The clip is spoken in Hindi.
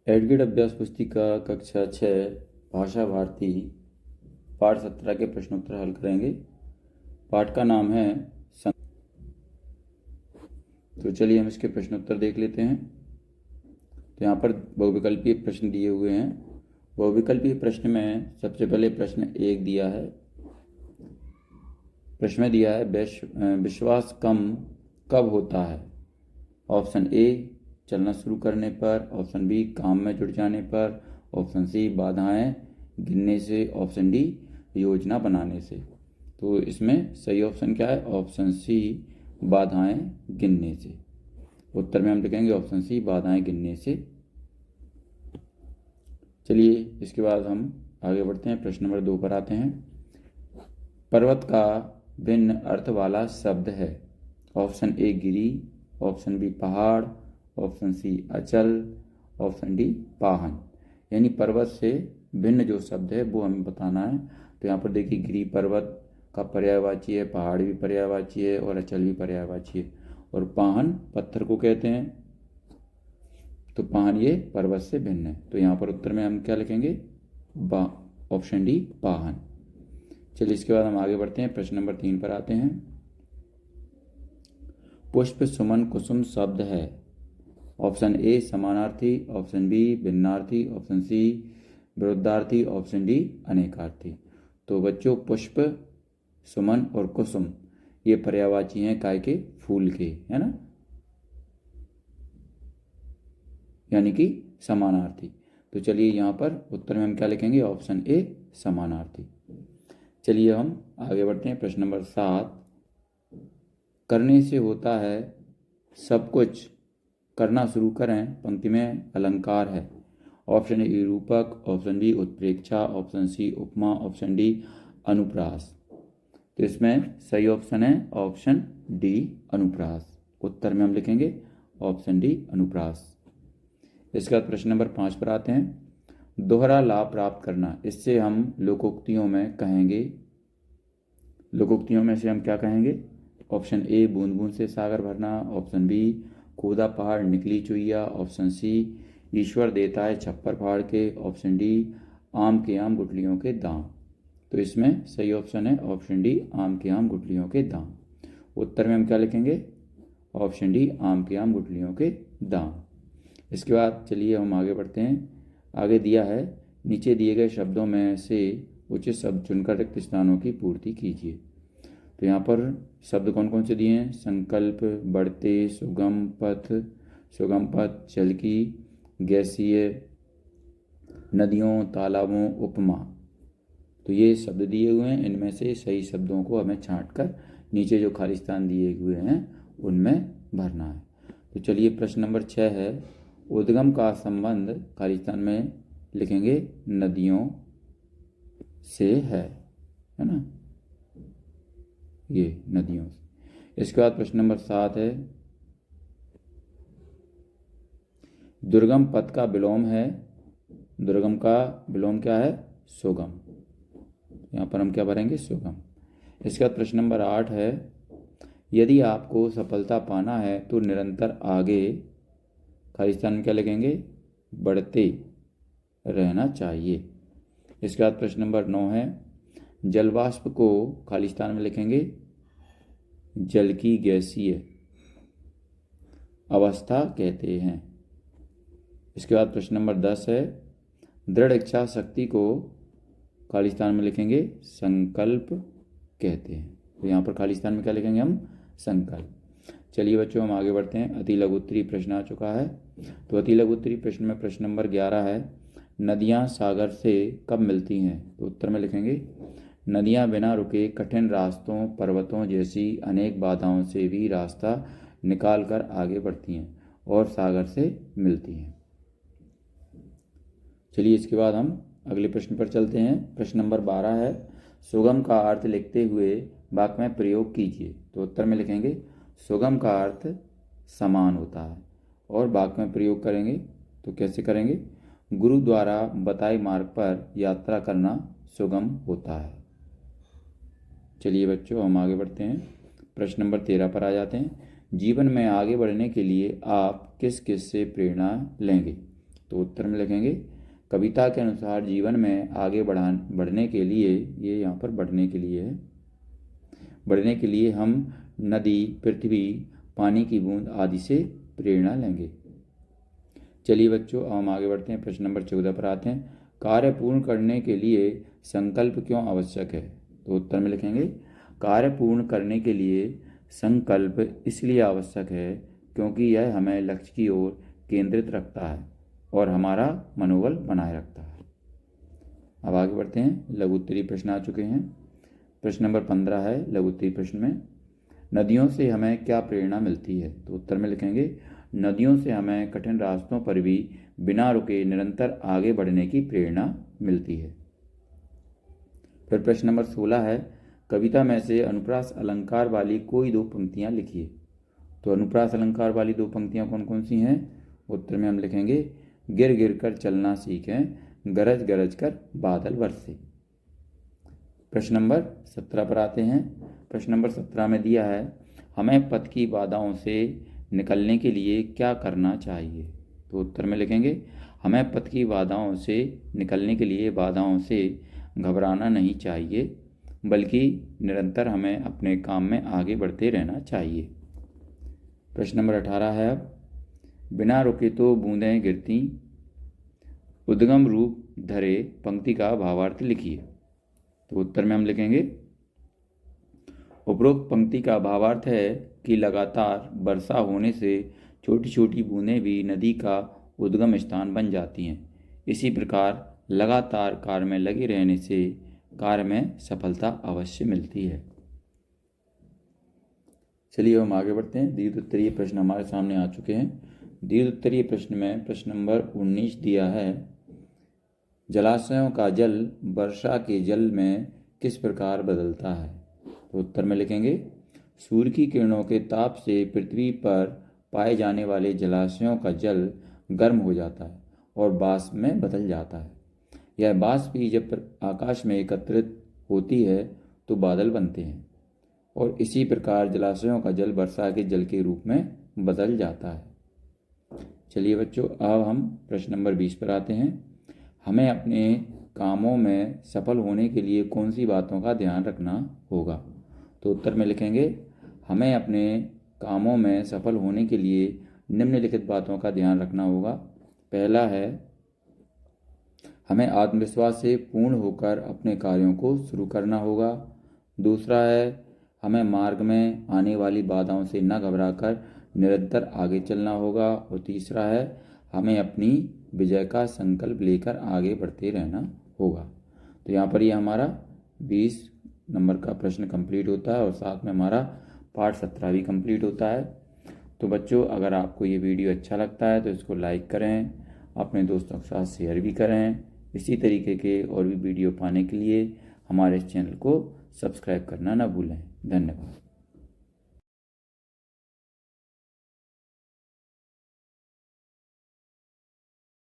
एडगेड अभ्यास पुस्तिका कक्षा 6 भाषा भारती पाठ 17 के प्रश्नोत्तर हल करेंगे। पाठ का नाम है तो चलिए हम इसके प्रश्नोत्तर देख लेते हैं। तो यहाँ पर बहुविकल्पीय प्रश्न दिए हुए हैं। बहुविकल्पीय प्रश्न में सबसे पहले प्रश्न 1 दिया है। प्रश्न में दिया है विश्वास कम कब होता है। ऑप्शन ए चलना शुरू करने पर, ऑप्शन बी काम में जुट जाने पर, ऑप्शन सी बाधाएं गिनने से, ऑप्शन डी योजना बनाने से। तो इसमें सही ऑप्शन क्या है? ऑप्शन सी बाधाएं गिनने से। उत्तर में हम लिखेंगे ऑप्शन सी बाधाएं गिनने से। चलिए इसके बाद हम आगे बढ़ते हैं। प्रश्न नंबर 2 पर आते हैं। पर्वत का भिन्न अर्थ वाला शब्द है। ऑप्शन ए गिरी, ऑप्शन बी पहाड़, ऑप्शन सी अचल, ऑप्शन डी पाहन। यानी पर्वत से भिन्न जो शब्द है वो हमें बताना है। तो यहाँ पर देखिए गिरी पर्वत का पर्यायवाची है, पहाड़ भी पर्यायवाची है और अचल भी पर्यायवाची है, और पाहन पत्थर को कहते हैं। तो पाहन ये पर्वत से भिन्न है। तो यहाँ पर उत्तर में हम क्या लिखेंगे? Option D Pahan. चलिए इसके बाद हम आगे बढ़ते हैं। प्रश्न नंबर 3 पर आते हैं। पुष्प सुमन कुसुम शब्द है। ऑप्शन ए समानार्थी, ऑप्शन बी भिन्नार्थी, ऑप्शन सी विरुद्धार्थी, ऑप्शन डी अनेकार्थी। तो बच्चों पुष्प सुमन और कुसुम ये पर्यायवाची हैं काय के? फूल के, है ना, यानी कि समानार्थी। तो चलिए यहाँ पर उत्तर में हम क्या लिखेंगे? ऑप्शन ए समानार्थी। चलिए हम आगे बढ़ते हैं। प्रश्न नंबर 7। करने से होता है सब कुछ, करना शुरू करें पंक्ति में अलंकार है। ऑप्शन ए रूपक, ऑप्शन बी उत्प्रेक्षा, ऑप्शन सी उपमा, ऑप्शन डी अनुप्रास। तो इसमें सही ऑप्शन है ऑप्शन डी अनुप्रास। उत्तर में हम लिखेंगे ऑप्शन डी अनुप्रास। इसके बाद प्रश्न नंबर 5 पर आते हैं। दोहरा लाभ प्राप्त करना, इससे हम लोकोक्तियों में कहेंगे। लोकोक्तियों में से हम क्या कहेंगे? ऑप्शन ए बूंद बूंद से सागर भरना, ऑप्शन बी कूदा पहाड़ निकली चुईया, ऑप्शन सी ईश्वर देता है छप्पर फाड़ के, ऑप्शन डी आम के आम गुठलियों के दाम। तो इसमें सही ऑप्शन है ऑप्शन डी आम के आम गुठलियों के दाम। उत्तर में हम क्या लिखेंगे? ऑप्शन डी आम के आम गुठलियों के दाम। इसके बाद चलिए हम आगे बढ़ते हैं। आगे दिया है नीचे दिए गए शब्दों में से उचित शब्द चुनकर रिक्त स्थानों की पूर्ति कीजिए। तो यहाँ पर शब्द कौन कौन से दिए हैं? संकल्प, बढ़ते, सुगम पथ, चलकी, गैसीय, नदियों, तालाबों, उपमा। तो ये शब्द दिए हुए हैं। इनमें से सही शब्दों को हमें छांटकर नीचे जो खाली स्थान दिए हुए हैं उनमें भरना है। तो चलिए प्रश्न नंबर 6 है। उद्गम का संबंध खाली स्थान में लिखेंगे नदियों से है ना, ये नदियों से। इसके बाद प्रश्न नंबर 7 है। दुर्गम पथ का विलोम है। दुर्गम का विलोम क्या है? सुगम। यहाँ पर हम क्या भरेंगे? सुगम। इसके बाद प्रश्न नंबर 8 है। यदि आपको सफलता पाना है तो निरंतर आगे खाली स्थान में क्या लिखेंगे? बढ़ते रहना चाहिए। इसके बाद प्रश्न नंबर 9 है। जलवाष्प को खाली स्थान में लिखेंगे जल की गैसीय अवस्था कहते हैं। इसके बाद प्रश्न नंबर 10 है। दृढ़ इच्छा शक्ति को खाली स्थान में लिखेंगे संकल्प कहते हैं। तो यहाँ पर खाली स्थान में क्या लिखेंगे हम? संकल्प। चलिए बच्चों हम आगे बढ़ते हैं। अति लघु उत्तरीय प्रश्न आ चुका है। तो अति लघु उत्तरीय प्रश्न में प्रश्न नंबर 11 है। नदियाँ सागर से कब मिलती हैं? तो उत्तर में लिखेंगे नदियाँ बिना रुके कठिन रास्तों, पर्वतों जैसी अनेक बाधाओं से भी रास्ता निकाल कर आगे बढ़ती हैं और सागर से मिलती हैं। चलिए इसके बाद हम अगले प्रश्न पर चलते हैं। प्रश्न नंबर 12 है। सुगम का अर्थ लिखते हुए वाक्य में प्रयोग कीजिए। तो उत्तर में लिखेंगे सुगम का अर्थ समान होता है, और वाक्य में प्रयोग करेंगे तो कैसे करेंगे? गुरु द्वारा बताए मार्ग पर यात्रा करना सुगम होता है। चलिए बच्चों हम आगे बढ़ते हैं। प्रश्न नंबर 13 पर आ जाते हैं। जीवन में आगे बढ़ने के लिए आप किस किस से प्रेरणा लेंगे? तो उत्तर में लिखेंगे कविता के अनुसार जीवन में आगे बढ़ने के लिए, ये यहाँ पर बढ़ने के लिए है, बढ़ने के लिए हम नदी, पृथ्वी, पानी की बूंद आदि से प्रेरणा लेंगे। चलिए बच्चों, अब हम आगे बढ़ते हैं, प्रश्न नंबर 14 पर आते हैं। कार्य पूर्ण करने के लिए संकल्प क्यों आवश्यक है? तो उत्तर में लिखेंगे कार्य पूर्ण करने के लिए संकल्प इसलिए आवश्यक है क्योंकि यह हमें लक्ष्य की ओर केंद्रित रखता है और हमारा मनोबल बनाए रखता है। अब आगे बढ़ते हैं, लघु उत्तरीय प्रश्न आ चुके हैं। प्रश्न नंबर 15 है लघु उत्तरीय प्रश्न में, नदियों से हमें क्या प्रेरणा मिलती है? तो उत्तर में लिखेंगे नदियों से हमें कठिन रास्तों पर भी बिना रुके निरंतर आगे बढ़ने की प्रेरणा मिलती है। फिर प्रश्न नंबर 16 है, कविता में से अनुप्रास अलंकार वाली कोई दो पंक्तियां लिखिए। तो अनुप्रास अलंकार वाली दो पंक्तियां कौन कौन सी हैं? उत्तर में हम लिखेंगे गिर गिर कर चलना सीखें, गरज गरज कर बादल बरसे। प्रश्न नंबर 17 पर आते हैं। प्रश्न नंबर 17 में दिया है हमें पथ की बाधाओं से निकलने के लिए क्या करना चाहिए? तो उत्तर में लिखेंगे हमें पथ की बाधाओं से निकलने के लिए बाधाओं से घबराना नहीं चाहिए, बल्कि निरंतर हमें अपने काम में आगे बढ़ते रहना चाहिए। प्रश्न नंबर 18 है अब, बिना रुके तो बूंदें गिरती, उद्गम रूप धरे पंक्ति का भावार्थ लिखिए। तो उत्तर में हम लिखेंगे उपरोक्त पंक्ति का भावार्थ है कि लगातार वर्षा होने से छोटी छोटी बूंदें भी नदी का उद्गम स्थान बन जाती हैं। इसी प्रकार लगातार कार्य में लगे रहने से कार्य में सफलता अवश्य मिलती है। चलिए हम आगे बढ़ते हैं। दीर्घ उत्तरीय प्रश्न हमारे सामने आ चुके हैं। दीर्घ उत्तरीय प्रश्न में प्रश्न नंबर 19 दिया है जलाशयों का जल वर्षा के जल में किस प्रकार बदलता है? तो उत्तर में लिखेंगे सूर्य की किरणों के ताप से पृथ्वी पर पाए जाने वाले जलाशयों का जल गर्म हो जाता है और वाष्प में बदल जाता है। यह वाष्प ही जब आकाश में एकत्रित होती है तो बादल बनते हैं और इसी प्रकार जलाशयों का जल वर्षा के जल के रूप में बदल जाता है। चलिए बच्चों, अब हम प्रश्न नंबर 20 पर आते हैं। हमें अपने कामों में सफल होने के लिए कौन सी बातों का ध्यान रखना होगा? तो उत्तर में लिखेंगे हमें अपने कामों में सफल होने के लिए निम्नलिखित बातों का ध्यान रखना होगा। पहला है हमें आत्मविश्वास से पूर्ण होकर अपने कार्यों को शुरू करना होगा। दूसरा है हमें मार्ग में आने वाली बाधाओं से न घबराकर निरंतर आगे चलना होगा। और तीसरा है हमें अपनी विजय का संकल्प लेकर आगे बढ़ते रहना होगा। तो यहाँ पर ये हमारा 20 नंबर का प्रश्न कंप्लीट होता है और साथ में हमारा पार्ट 17 भी कंप्लीट होता है। तो बच्चों, अगर आपको ये वीडियो अच्छा लगता है तो इसको लाइक करें, अपने दोस्तों के साथ शेयर भी करें। इसी तरीके के और भी वीडियो पाने के लिए हमारे इस चैनल को सब्सक्राइब करना ना भूलें। धन्यवाद।